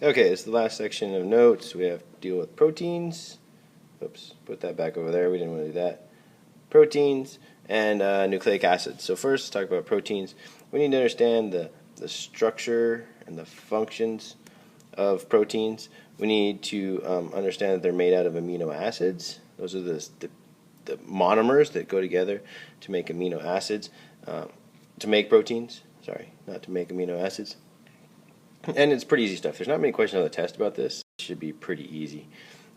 Okay, it's the last section of notes. We have to deal with proteins. Oops, put that back over there. We didn't want to do that. Proteins and nucleic acids. So first, talk about proteins. We need to understand the structure and the functions of proteins. We need to understand that they're made out of amino acids. Those are the monomers that go together to make amino acids, to make proteins. Sorry, not to make amino acids. And it's pretty easy stuff. There's not many questions on the test about this. It should be pretty easy.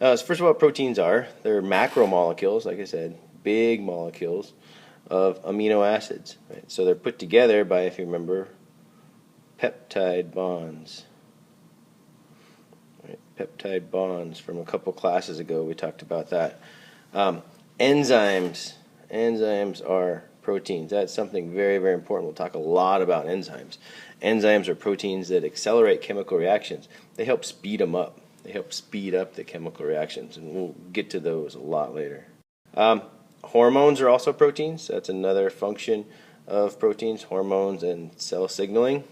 So first of all, what proteins are. They're macromolecules, like I said, big molecules of amino acids. Right? So they're put together by, if you remember, peptide bonds. Right? Peptide bonds from a couple classes ago. We talked about that. Enzymes. Enzymes are proteins. That's something very, very important. We'll talk a lot about enzymes. Enzymes are proteins that accelerate chemical reactions. They help speed them up. They help speed up the chemical reactions, and we'll get to those a lot later. Hormones are also proteins. That's another function of proteins, hormones and cell signaling.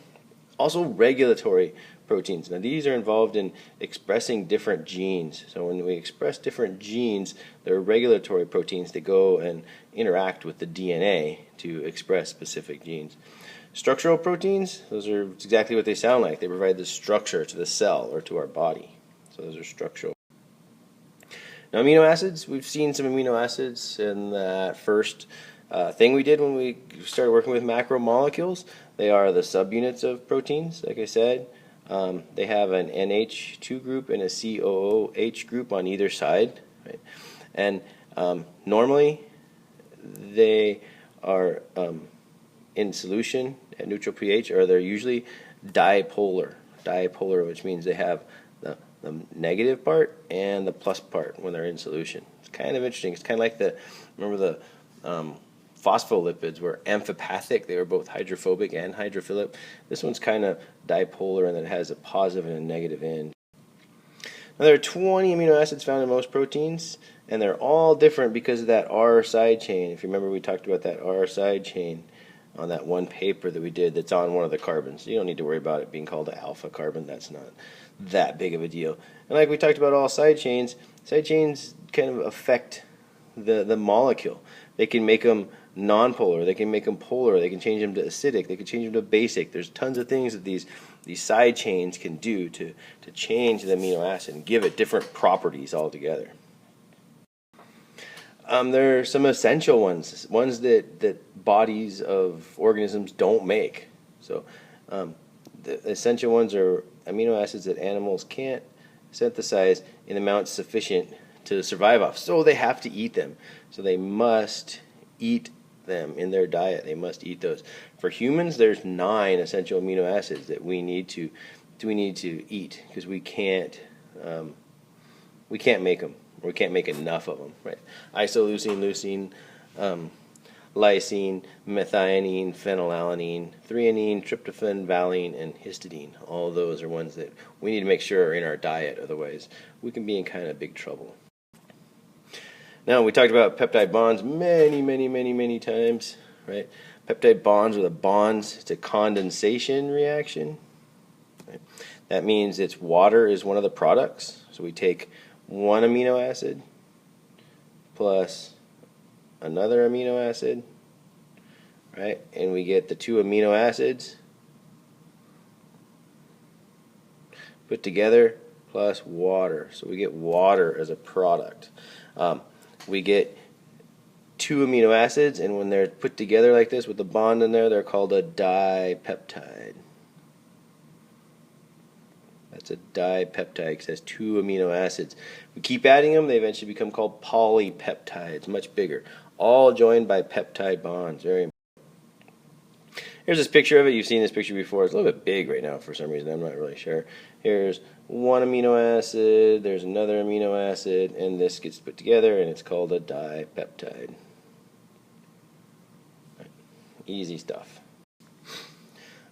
Also regulatory proteins. Now these are involved in expressing different genes. So when we express different genes, there are regulatory proteins that go and interact with the DNA to express specific genes. Structural proteins, those are exactly what they sound like. They provide the structure to the cell or to our body. So those are structural. Now amino acids, we've seen some amino acids in that first thing we did when we started working with macromolecules. They are the subunits of proteins, like I said. They have an NH2 group and a COOH group on either side. Right? And normally they are in solution at neutral pH, or they're usually dipolar. Dipolar, which means they have the negative part and the plus part when they're in solution. It's kind of interesting. It's kind of like remember the phospholipids were amphipathic. They were both hydrophobic and hydrophilic. This one's kind of dipolar, and it has a positive and a negative end. Now there are 20 amino acids found in most proteins, and they're all different because of that R side chain. If you remember, we talked about that R side chain on that one paper that we did that's on one of the carbons. You don't need to worry about it being called an alpha carbon. That's not that big of a deal. And like we talked about all side chains kind of affect the molecule. They can make them nonpolar, they can make them polar, they can change them to acidic, they can change them to basic. There's tons of things that these side chains can do to change the amino acid and give it different properties altogether. There are some essential ones that bodies of organisms don't make. So the essential ones are amino acids that animals can't synthesize in amounts sufficient to survive off. So they have to eat them. So they must eat them in their diet. They must eat those. For humans, there's 9 essential amino acids that we need to eat because we can't make them. We can't make enough of them, right? Isoleucine, leucine, lysine, methionine, phenylalanine, threonine, tryptophan, valine, and histidine. All of those are ones that we need to make sure are in our diet. Otherwise, we can be in kind of big trouble. Now, we talked about peptide bonds many times, right? Peptide bonds are the bonds. It's a condensation reaction. Right? That means water is one of the products. So we take one amino acid plus another amino acid, right? And we get the 2 amino acids put together plus water. So we get water as a product. We get 2 amino acids, and when they're put together like this with the bond in there, they're called a dipeptide. That's a dipeptide because it has 2 amino acids. We keep adding them, they eventually become called polypeptides, much bigger. All joined by peptide bonds. Very important. Here's this picture of it. You've seen this picture before. It's a little bit big right now for some reason. I'm not really sure. Here's one amino acid, there's another amino acid, and this gets put together, and it's called a dipeptide. Right. Easy stuff.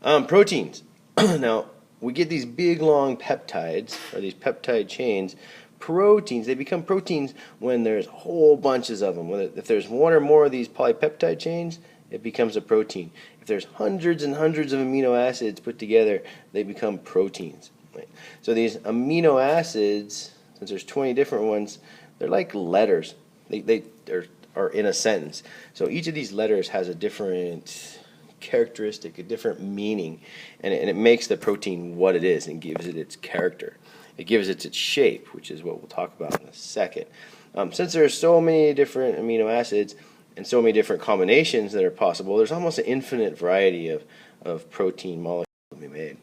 Proteins. Now, we get these big, long peptides, or these peptide chains. Proteins, they become proteins when there's whole bunches of them. If there's one or more of these polypeptide chains, it becomes a protein. If there's hundreds and hundreds of amino acids put together, they become proteins. Right. So these amino acids, since there's 20 different ones, they're like letters. They are in a sentence. So each of these letters has a different characteristic, a different meaning, and it makes the protein what it is and gives it its character. It gives it its shape, which is what we'll talk about in a second. Since there are so many different amino acids and so many different combinations that are possible, there's almost an infinite variety of protein molecules to be made.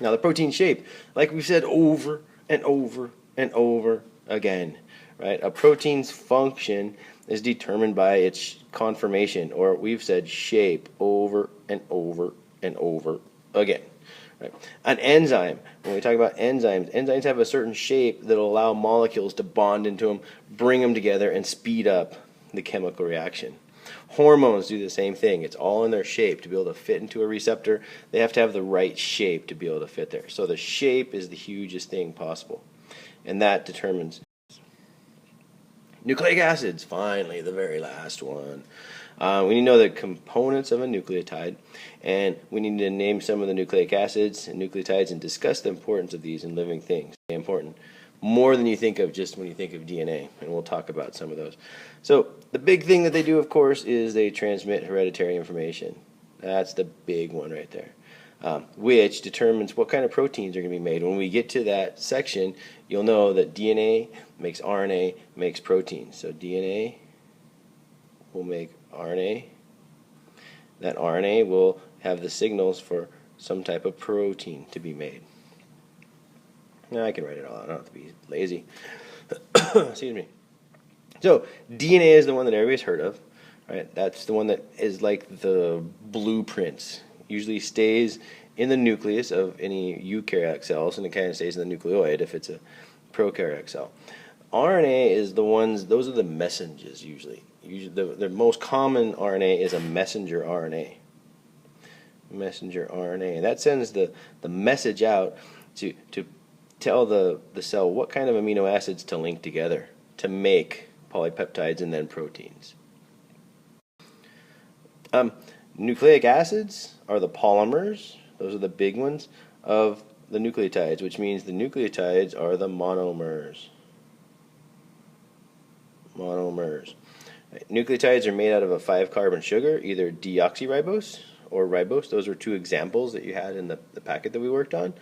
Now the protein shape, like we've said over and over and over again, right? A protein's function is determined by its conformation, or we've said shape over and over and over again. Right? An enzyme, when we talk about enzymes have a certain shape that will allow molecules to bond into them, bring them together, and speed up the chemical reaction. Hormones do the same thing. It's all in their shape to be able to fit into a receptor. They have to have the right shape to be able to fit there. So the shape is the hugest thing possible, and that determines. Nucleic acids, finally, the very last one. We need to know the components of a nucleotide, and we need to name some of the nucleic acids and nucleotides and discuss the importance of these in living things. Important. More than you think of just when you think of DNA, and we'll talk about some of those. So the big thing that they do, of course, is they transmit hereditary information. That's the big one right there, which determines what kind of proteins are going to be made. When we get to that section, you'll know that DNA makes RNA, makes proteins. So DNA will make RNA. That RNA will have the signals for some type of protein to be made. Now I can write it all out. I don't have to be lazy. Excuse me. So DNA is the one that everybody's heard of, right? That's the one that is like the blueprints. Usually stays in the nucleus of any eukaryotic cells, and it kind of stays in the nucleoid if it's a prokaryotic cell. RNA is the ones; those are the messengers usually. The most common RNA is a messenger RNA. Messenger RNA. That sends the message out to tell the cell what kind of amino acids to link together to make polypeptides and then proteins. Nucleic acids are the polymers, those are the big ones, of the nucleotides, which means the nucleotides are the monomers. Monomers. Right. Nucleotides are made out of a 5-carbon sugar, either deoxyribose or ribose. Those were 2 examples that you had in the packet that we worked on.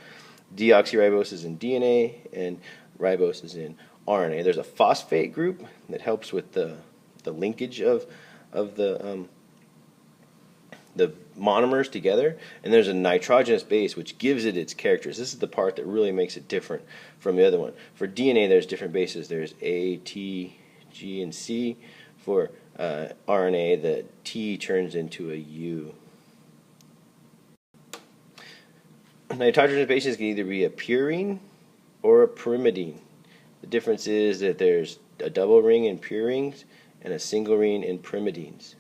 Deoxyribose is in DNA, and ribose is in RNA. There's a phosphate group that helps with the linkage of the monomers together, and there's a nitrogenous base which gives it its characters. This is the part that really makes it different from the other one. For DNA, there's different bases. There's A, T, G, and C. For RNA, the T turns into a U. Nitrogenous bases can either be a purine or a pyrimidine. The difference is that there's a double ring in purines and a single ring in pyrimidines.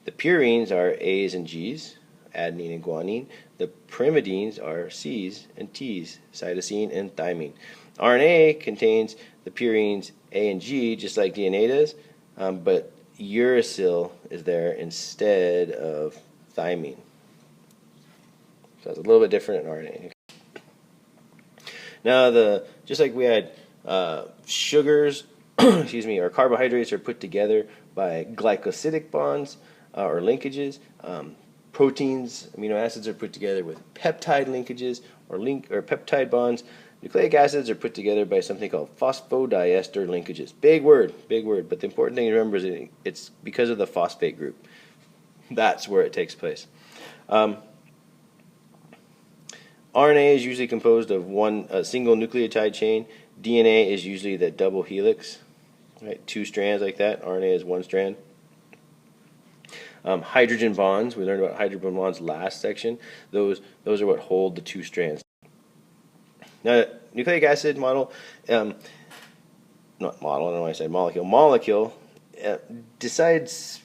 The purines are A's and G's, adenine and guanine. The pyrimidines are C's and T's, cytosine and thymine. RNA contains the purines A and G, just like DNA does, but uracil is there instead of thymine. So it's a little bit different in RNA. Now, just like we had sugars, excuse me, or carbohydrates are put together by glycosidic bonds or linkages. Proteins, amino acids are put together with peptide linkages or peptide bonds. Nucleic acids are put together by something called phosphodiester linkages. Big word, but the important thing to remember is it's because of the phosphate group. That's where it takes place. RNA is usually composed of a single nucleotide chain. DNA is usually the double helix, right? 2 strands like that. RNA is 1 strand. Hydrogen bonds. We learned about hydrogen bonds last section. Those are what hold the 2 strands. Now, nucleic acid model, not model. I don't know why I said molecule. Molecule decides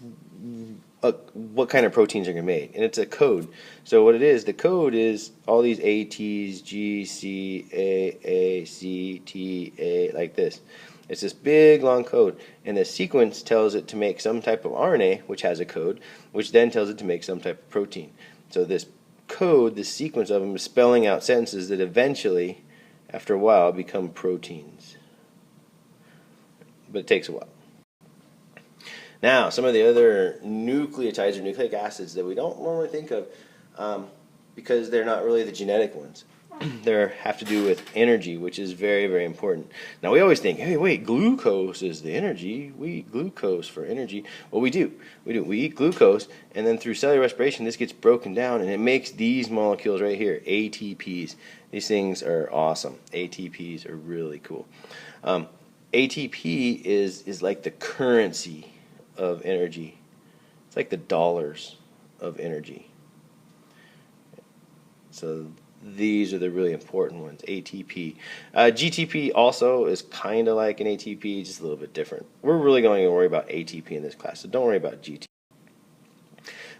what kind of proteins are going to be made, and it's a code. So what it is, the code is all these A, T's, G, C, A, C, T, A, like this. It's this big long code, and the sequence tells it to make some type of RNA, which has a code, which then tells it to make some type of protein. So this code, the sequence of them, is spelling out sentences that eventually, after a while, become proteins. But it takes a while. Now, some of the other nucleotides or nucleic acids that we don't normally think of because they're not really the genetic ones. They have to do with energy, which is very, very important. Now, we always think, hey, wait, glucose is the energy. We eat glucose for energy. Well, we do. We eat glucose, and then through cellular respiration, this gets broken down, and it makes these molecules right here, ATPs. These things are awesome. ATPs are really cool. ATP is like the currency of energy. It's like the dollars of energy. So these are the really important ones, ATP. GTP also is kind of like an ATP, just a little bit different. We're really going to worry about ATP in this class, so don't worry about GTP.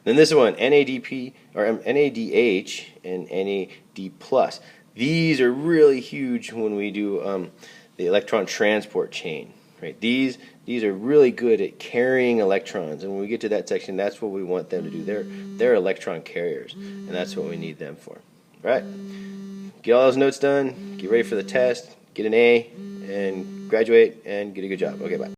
Then this one, NADP, or NADH and NAD+. These are really huge when we do the electron transport chain. Right? These are really good at carrying electrons, and when we get to that section, that's what we want them to do. They're electron carriers, and that's what we need them for. All right? Get all those notes done, get ready for the test, get an A, and graduate, and get a good job. Okay, bye.